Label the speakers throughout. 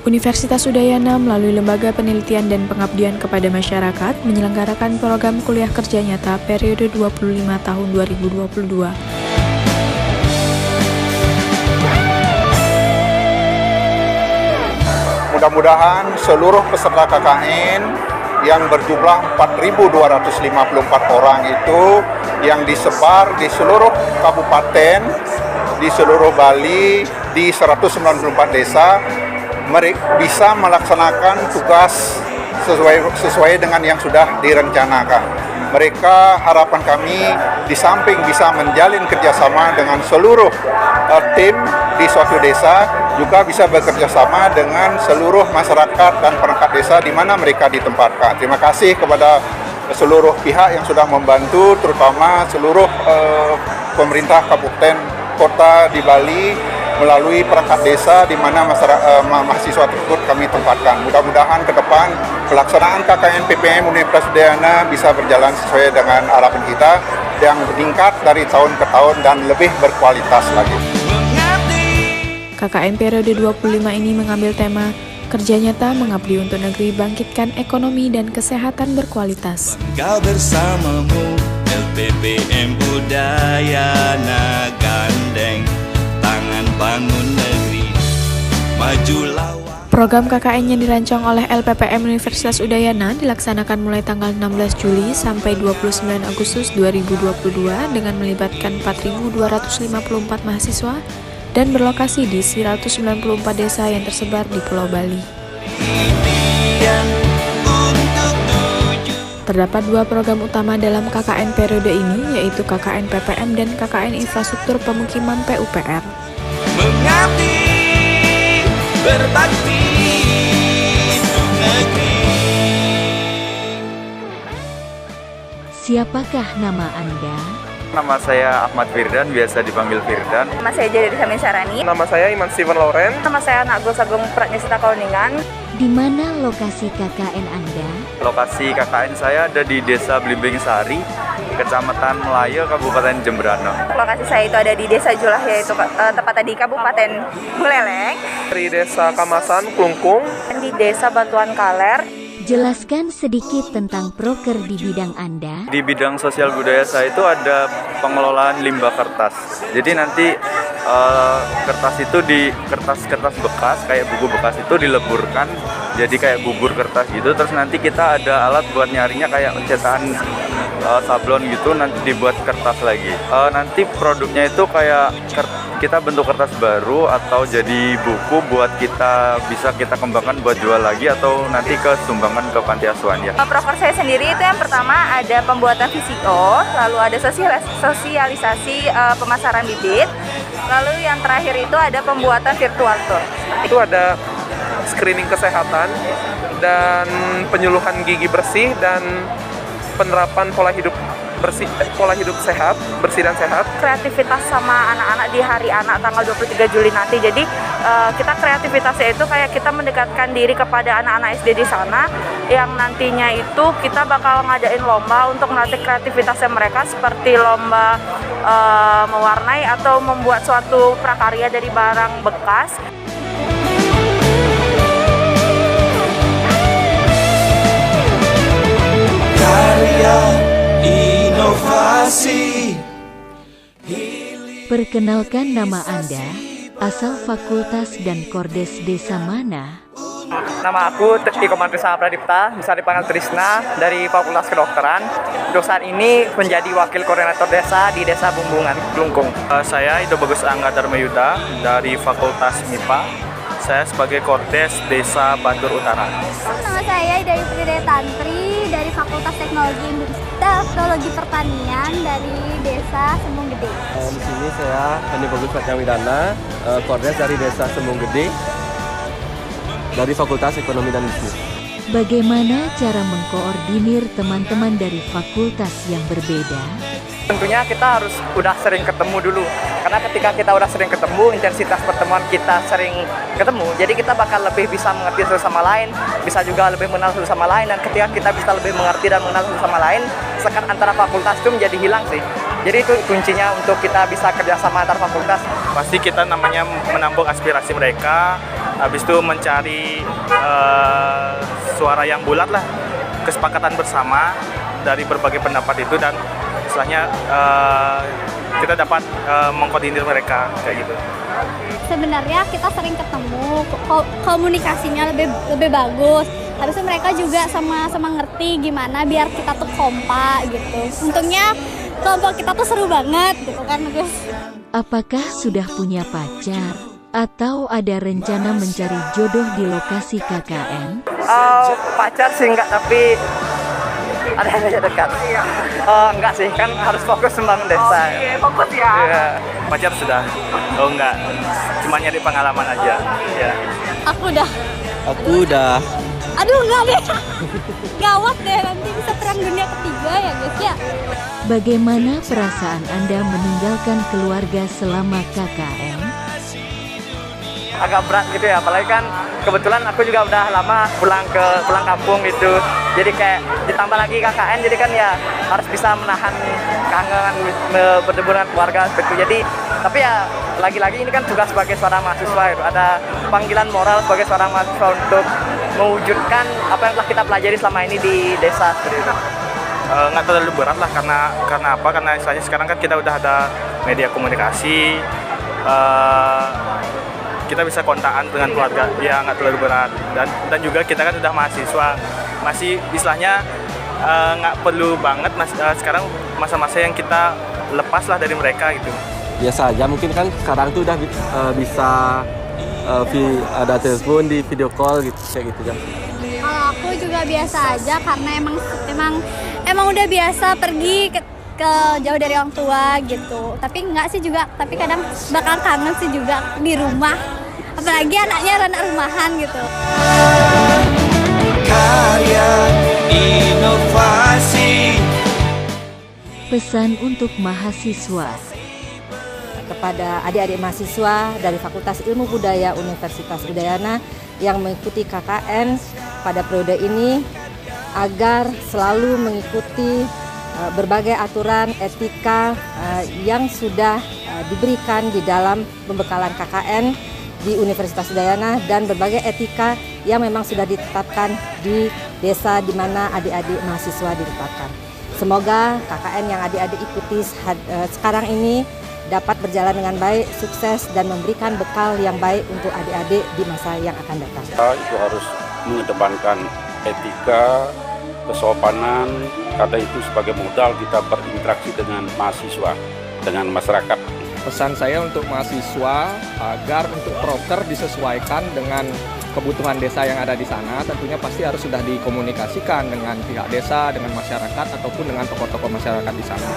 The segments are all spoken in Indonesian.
Speaker 1: Universitas Udayana melalui Lembaga Penelitian dan Pengabdian kepada Masyarakat menyelenggarakan program kuliah kerja nyata periode 25 tahun 2022.
Speaker 2: Mudah-mudahan seluruh peserta KKN yang berjumlah 4.254 orang itu yang disebar di seluruh kabupaten, di seluruh Bali, di 194 desa, mereka bisa melaksanakan tugas sesuai dengan yang sudah direncanakan. Mereka, harapan kami, di samping bisa menjalin kerjasama dengan seluruh tim di suatu desa, juga bisa bekerja sama dengan seluruh masyarakat dan perangkat desa di mana mereka ditempatkan. Terima kasih kepada seluruh pihak yang sudah membantu, terutama seluruh pemerintah kabupaten kota di Bali melalui perangkat desa di mana mahasiswa tersebut kami tempatkan. Mudah-mudahan ke depan pelaksanaan KKN PPM Universitas Udayana bisa berjalan sesuai dengan harapan kita yang meningkat dari tahun ke tahun dan lebih berkualitas lagi.
Speaker 1: KKN periode 25 ini mengambil tema Kerja Nyata Mengabdi untuk Negeri, Bangkitkan Ekonomi dan Kesehatan Berkualitas.
Speaker 3: Kau bersamamu, LPPM Udayana gandeng tangan bangun negeri, maju lawan.
Speaker 1: Program KKN yang dirancang oleh LPPM Universitas Udayana dilaksanakan mulai tanggal 16 Juli sampai 29 Agustus 2022 dengan melibatkan 4.254 mahasiswa dan berlokasi di 194 desa yang tersebar di Pulau Bali. Terdapat dua program utama dalam KKN periode ini, yaitu KKN PPM dan KKN Infrastruktur Pemukiman PUPR.
Speaker 3: Mengabdi, berbakti untuk negeri.
Speaker 4: Siapakah nama Anda?
Speaker 5: Nama saya Ahmad Firdan, biasa dipanggil Firdan.
Speaker 6: Nama saya Jadi Samin Sarani.
Speaker 7: Nama saya Iman Steven Lauren.
Speaker 6: Nama saya Anak Agus Agung Pratnyasita Kauningan.
Speaker 4: Di mana lokasi KKN Anda?
Speaker 5: Lokasi KKN saya ada di Desa Blimbing Sari, Kecamatan Melayu, Kabupaten Jemberana.
Speaker 6: Lokasi saya itu ada di Desa Julah, yaitu tepatnya di Kabupaten Buleleng.
Speaker 7: Dari Desa Kamasan, Klungkung.
Speaker 6: Dan di Desa Batuan Kaler.
Speaker 4: Jelaskan sedikit tentang proker di bidang Anda.
Speaker 5: Di bidang sosial budaya saya itu ada pengelolaan limbah kertas. Jadi nanti kertas itu di kertas bekas, kayak buku bekas itu dileburkan jadi kayak bubur kertas gitu. Terus nanti kita ada alat buat nyarinya kayak cetakan sablon gitu, nanti dibuat kertas lagi. Nanti produknya itu kayak kita bentuk kertas baru atau jadi buku buat bisa kita kembangkan buat jual lagi atau nanti ke sumbangan ke panti asuhan ya.
Speaker 6: Proker saya sendiri itu yang pertama ada pembuatan VCO, lalu ada sosialisasi pemasaran bibit, lalu yang terakhir itu ada pembuatan virtual tour.
Speaker 7: Itu ada screening kesehatan dan penyuluhan gigi bersih dan penerapan pola hidup sehat, bersih dan sehat.
Speaker 6: Kreativitas sama anak-anak di Hari Anak tanggal 23 Juli nanti. Jadi kita kreativitasnya itu kayak kita mendekatkan diri kepada anak-anak SD di sana, yang nantinya itu kita bakal ngadain lomba untuk melatih kreativitasnya mereka, seperti lomba mewarnai atau membuat suatu prakarya dari barang bekas.
Speaker 3: Inovasi.
Speaker 4: Perkenalkan nama Anda, asal fakultas dan kordes desa mana?
Speaker 8: Nama aku Iko Mantrisa Pradipta, bisa dipanggil Trisna, dari Fakultas Kedokteran. Untuk saat ini menjadi wakil koordinator desa di Desa Bumbungan, Klungkung.
Speaker 5: Saya Ido Bagus Angga Dharmayuda dari Fakultas MIPA. Saya sebagai kordes Desa Batur Utara.
Speaker 9: Nama saya dari Pridaya Tantri dari Fakultas Teknologi Pertanian dari Desa Sembung Gede.
Speaker 10: Di sini saya Hani Bagus Pratnyawidana, kordes dari Desa Sembung Gede dari Fakultas Ekonomi dan Bisnis.
Speaker 4: Bagaimana cara mengkoordinir teman-teman dari fakultas yang berbeda?
Speaker 8: Tentunya kita harus udah sering ketemu dulu, karena ketika kita udah sering ketemu, intensitas pertemuan kita sering ketemu, jadi kita bakal lebih bisa mengerti satu sama lain, bisa juga lebih mengenal satu sama lain, dan ketika kita bisa lebih mengerti dan mengenal satu sama lain, sekat antara fakultas itu menjadi hilang sih. Jadi itu kuncinya untuk kita bisa kerjasama antar fakultas.
Speaker 5: Pasti kita namanya menampung aspirasi mereka, habis itu mencari suara yang bulat lah, kesepakatan bersama dari berbagai pendapat itu, dan istilahnya kita dapat mengkoordinir mereka kayak gitu.
Speaker 9: Sebenarnya kita sering ketemu, komunikasinya lebih bagus. Habis itu mereka juga sama-sama ngerti gimana biar kita tuh kompak gitu. Untungnya kelompok kita tuh seru banget gitu kan, Gus.
Speaker 4: Apakah sudah punya pacar? Atau ada rencana mencari jodoh di lokasi KKN?
Speaker 8: Pacar sih enggak, tapi ada yang ngajak dekat. Enggak sih, kan harus fokus membangun desa.
Speaker 6: Fokus ya.
Speaker 5: Ya, pacar sudah? Oh enggak, cuma nyari pengalaman aja. Ya.
Speaker 9: Aku udah.
Speaker 11: Aduh, enggak deh.
Speaker 9: Gawat deh, nanti bisa perang dunia ketiga ya guys ya.
Speaker 4: Bagaimana perasaan Anda meninggalkan keluarga selama KKN?
Speaker 8: Agak berat gitu ya, apalagi kan kebetulan aku juga udah lama pulang kampung gitu. Jadi kayak ditambah lagi KKN, jadi kan ya harus bisa menahan kangen bertemu dengan keluarga seperti itu. Jadi tapi ya lagi-lagi ini kan tugas sebagai seorang mahasiswa itu, ada panggilan moral sebagai seorang mahasiswa untuk mewujudkan apa yang telah kita pelajari selama ini di desa seperti itu.
Speaker 5: Nggak terlalu berat lah, karena apa? Karena istilahnya sekarang kan kita udah ada media komunikasi, kita bisa kontakan dengan keluarga, ya nggak terlalu berat. Dan juga kita kan udah mahasiswa, masih istilahnya nggak perlu banget sekarang masa-masa yang kita lepas lah dari mereka gitu.
Speaker 10: Biasa aja, mungkin kan sekarang tuh udah bisa ada telepon, di video call gitu, kayak gitu kan.
Speaker 9: Kalau aku juga biasa aja karena emang udah biasa pergi ke jauh dari orang tua gitu. Tapi enggak sih juga, tapi kadang bakal kangen sih juga di rumah. Apalagi anaknya anak rumahan gitu.
Speaker 3: Karya inovasi.
Speaker 4: Pesan untuk mahasiswa.
Speaker 12: Kepada adik-adik mahasiswa dari Fakultas Ilmu Budaya Universitas Udayana yang mengikuti KKN pada periode ini, agar selalu mengikuti berbagai aturan etika yang sudah diberikan di dalam pembekalan KKN di Universitas Udayana, dan berbagai etika yang memang sudah ditetapkan di desa di mana adik-adik mahasiswa ditetapkan. Semoga KKN yang adik-adik ikuti sekarang ini dapat berjalan dengan baik, sukses, dan memberikan bekal yang baik untuk adik-adik di masa yang akan datang.
Speaker 13: Itu harus mengedepankan etika, kesopanan, karena itu sebagai modal kita berinteraksi dengan mahasiswa, dengan masyarakat.
Speaker 14: Pesan saya untuk mahasiswa agar untuk proker disesuaikan dengan kebutuhan desa yang ada di sana, tentunya pasti harus sudah dikomunikasikan dengan pihak desa, dengan masyarakat, ataupun dengan tokoh-tokoh masyarakat di sana.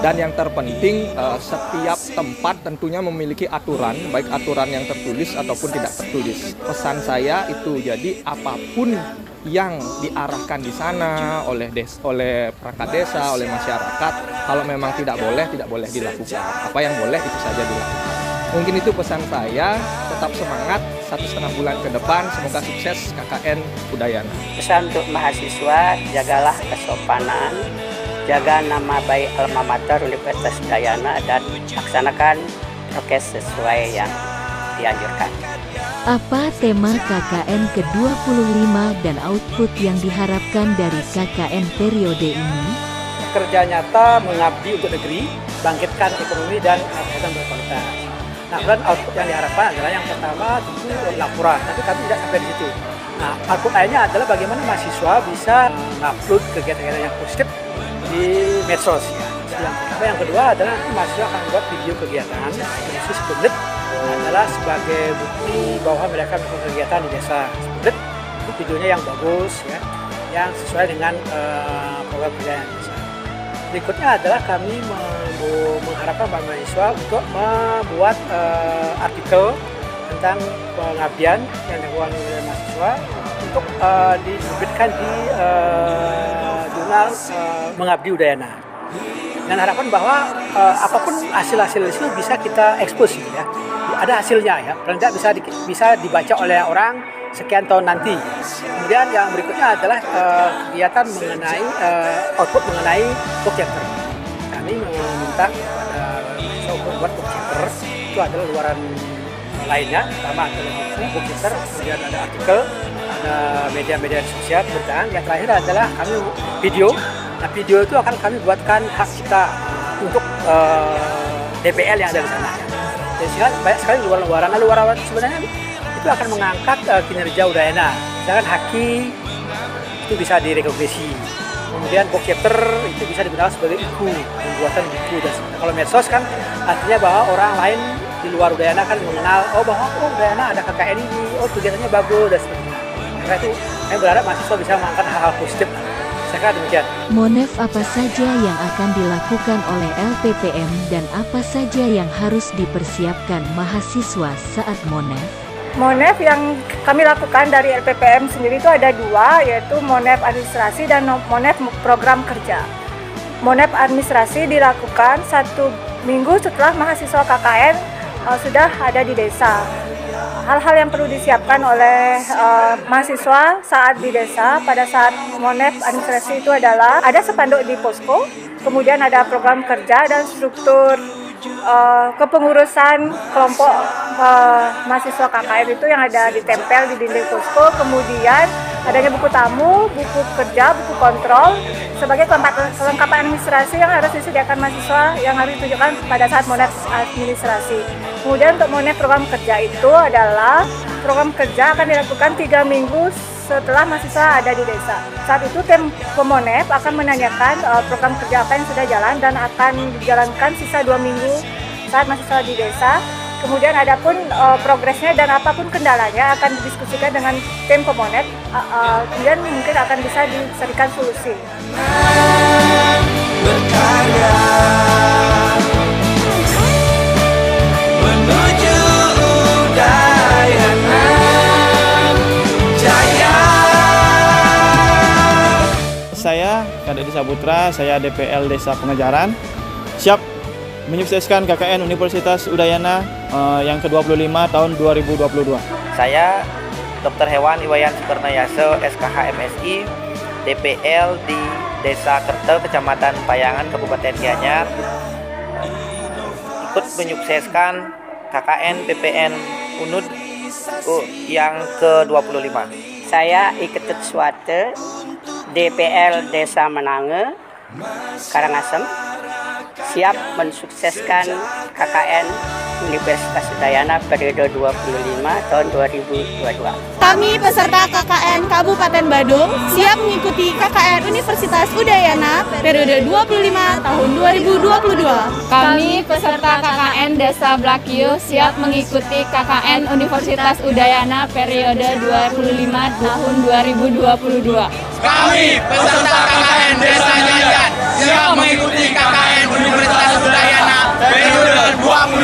Speaker 14: Dan yang terpenting, setiap tempat tentunya memiliki aturan, baik aturan yang tertulis ataupun tidak tertulis. Pesan saya itu, jadi apapun yang diarahkan di sana oleh perangkat desa, oleh masyarakat, kalau memang tidak boleh dilakukan. Apa yang boleh itu saja dilakukan. Mungkin itu pesan saya, tetap semangat, 1,5 bulan ke depan, semoga sukses KKN Udayana.
Speaker 15: Pesan untuk mahasiswa, jagalah kesopanan, jaga nama baik alma mater Universitas Udayana, dan laksanakan prokes sesuai yang dianjurkan.
Speaker 4: Apa tema KKN ke-25 dan output yang diharapkan dari KKN periode ini?
Speaker 16: Kerja nyata mengabdi untuk negeri, bangkitkan ekonomi dan kesehatan berkualitas. Nah, kemudian output yang diharapkan adalah yang pertama tentu laporan, tapi kami tidak sampai di situ. Nah, output lainnya adalah bagaimana mahasiswa bisa upload kegiatan-kegiatan yang positif di medsos. Yang kedua adalah mahasiswa akan membuat video kegiatan, khusus 10 menit, adalah sebagai bukti bahwa mereka melakukan kegiatan di desa 10 menit. Itu videonya yang bagus, ya, yang sesuai dengan program kerja yang desa. Berikutnya adalah kami mengharapkan para mahasiswa untuk membuat artikel tentang pengabdian yang dilakukan oleh mahasiswa untuk diterbitkan di jurnal Mengabdi Udayana. Dan harapan bahwa apapun hasil-hasil itu bisa kita ekspos, ya. Ada hasilnya, ya. Paling tidak bisa dibaca oleh orang sekian tahun nanti. Kemudian yang berikutnya adalah kegiatan mengenai output mengenai book chapter. Kami meminta kepada mahasiswa untuk membuat book chapter. Itu adalah luaran lainnya, pertama ada bookkeeper, kemudian ada artikel, ada media-media sosial, pemberitaan. Yang terakhir adalah kami video. Nah, video itu akan kami buatkan hak cipta untuk DPL yang ada di sana. Jadi banyak sekali luaran-luaran. Nah, luaran sebenarnya itu akan mengangkat kinerja Udayana. Misalkan haki itu bisa direkognisi. Kemudian bookkeeper itu bisa digunakan sebagai iku, pembuatan buku. Dan kalau medsos kan artinya bahwa orang lain di luar Udayana kan mengenal, bahwa Udayana ada KKN ini, kegiatannya bagus dan sebagainya. Karena itu saya berharap mahasiswa bisa mengangkat hal-hal positif. Saya kira demikian.
Speaker 4: Monef apa saja yang akan dilakukan oleh LPPM dan apa saja yang harus dipersiapkan mahasiswa saat Monef?
Speaker 6: Monef yang kami lakukan dari LPPM sendiri itu ada dua, yaitu Monef administrasi dan Monef program kerja. Monef administrasi dilakukan 1 minggu setelah mahasiswa KKN sudah ada di desa. Hal-hal yang perlu disiapkan oleh mahasiswa saat di desa pada saat Monef administrasi itu adalah ada spanduk di posko, kemudian ada program kerja dan struktur kepengurusan kelompok mahasiswa KKN itu yang ada ditempel di dinding posko, kemudian adanya buku tamu, buku kerja, buku kontrol sebagai kelengkapan administrasi yang harus disediakan mahasiswa yang harus ditunjukkan pada saat Monef administrasi. Kemudian untuk Monef program kerja itu adalah program kerja akan dilakukan 3 minggu setelah mahasiswa ada di desa. Saat itu tim Pemonef akan menanyakan program kerja apa yang sudah jalan dan akan dijalankan sisa 2 minggu saat mahasiswa di desa. Kemudian adapun progresnya dan apapun kendalanya akan didiskusikan dengan tim Pemonef. Kemudian mungkin akan bisa dicarikan solusi.
Speaker 3: Berkarya menuju Udayana Jaya.
Speaker 17: Saya Kadek Saputra, saya DPL Desa Pengejaran, siap menyukseskan KKN Universitas Udayana yang ke-25 tahun 2022.
Speaker 8: Saya Dr. Hewan Iwayan Sukarnayase, SKH MSI, DPL di Desa Kerte, Kecamatan Payangan, Kabupaten Gianyar, ikut menyukseskan KKN PPN UNUD yang ke-25.
Speaker 15: Saya Iketut Suwate, DPL Desa Menange, Karangasem, siap mensukseskan KKN Universitas Udayana periode 25 tahun 2022.
Speaker 18: Kami peserta KKN Kabupaten Badung siap mengikuti KKN Universitas Udayana periode 25 tahun 2022.
Speaker 19: Kami peserta KKN Desa Blakio siap mengikuti KKN Universitas Udayana periode 25 tahun 2022.
Speaker 3: Kami peserta KKN Desa Jajan siap mengikuti KKN Universitas Udayana periode 25